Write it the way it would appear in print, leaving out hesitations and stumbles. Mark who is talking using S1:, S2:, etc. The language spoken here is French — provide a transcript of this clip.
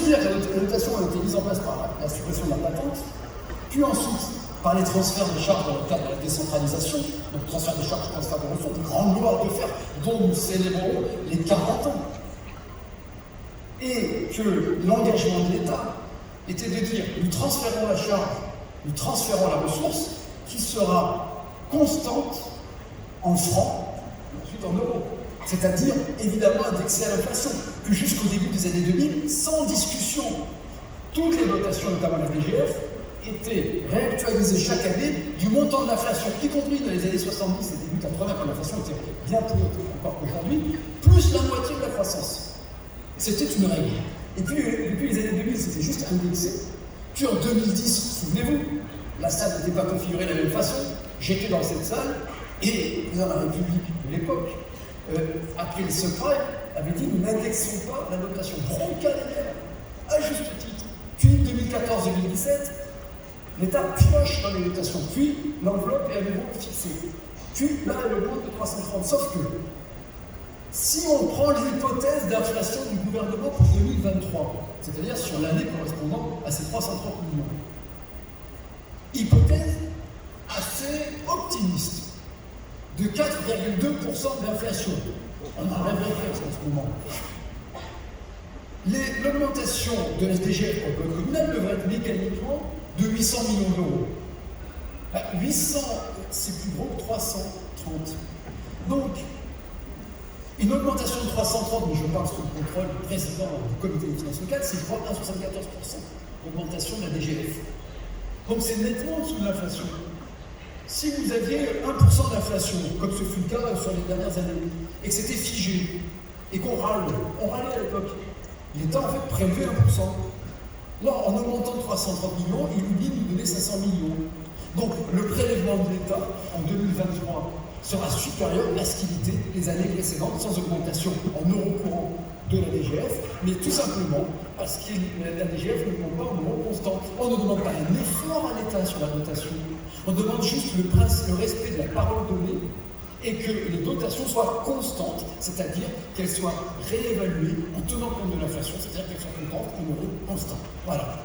S1: dire que la dotation a été mise en place par la suppression de la patente, puis ensuite par les transferts de charges dans le cadre de la décentralisation, donc transfert de charges, transfert de ressources, des grandes lois à faire, dont nous célébrons les 40 ans. Et que l'engagement de l'État était de dire nous transférons la charge, nous transférons la ressource qui sera constante en francs et ensuite en euros. C'est-à-dire évidemment indexée à l'inflation, que jusqu'au début des années 2000, sans discussion, toutes les dotations, notamment la DGF, étaient réactualisées chaque année du montant de l'inflation, y compris dans les années 70 et début 80, quand l'inflation était bien plus haute encore qu'aujourd'hui, plus la moitié de la croissance. C'était une règle. Et puis, depuis les années 2000, c'était juste indexé. Puis en 2010, souvenez-vous, la salle n'était pas configurée de la même façon. J'étais dans cette salle et le président de la République de l'époque, après le subprime, avait dit nous n'indexons pas la dotation broncalière, à juste titre. Puis 2014-2017, l'État pioche dans les dotations. Puis l'enveloppe est à nouveau fixée. Puis là, elle augmente de 330. Sauf que si on prend l'hypothèse d'inflation du gouvernement pour 2023, c'est-à-dire sur l'année correspondant à ces 330 millions, hypothèse assez optimiste, de 4,2% d'inflation. On en rêverait en ce moment. L'augmentation de la DGF pour le code communal devrait être mécaniquement de 800 millions d'euros. 800, c'est plus gros que 330. Donc, une augmentation de 330, mais je parle sous le contrôle du président du comité des finances locales, c'est 1,74% d'augmentation de la DGF. Donc c'est nettement en dessous de l'inflation. Si vous aviez 1% d'inflation, comme ce fut le cas sur les dernières années, et que c'était figé, et qu'on râle, on râlait à l'époque, l'État en fait prélevait 1%. Là, en augmentant de 330 millions, il oublie de nous donner 500 millions. Donc le prélèvement de l'État en 2023 sera supérieur à ce qu'il était les années précédentes, sans augmentation en euros courants de la DGF, mais tout simplement parce que la DGF ne demande pas en euros constants. On ne demande pas un effort à l'État sur la dotation, on demande juste le respect de la parole donnée et que les dotations soient constantes, c'est-à-dire qu'elles soient réévaluées en tenant compte de l'inflation, c'est-à-dire qu'elles soient constantes en euros constants. Voilà.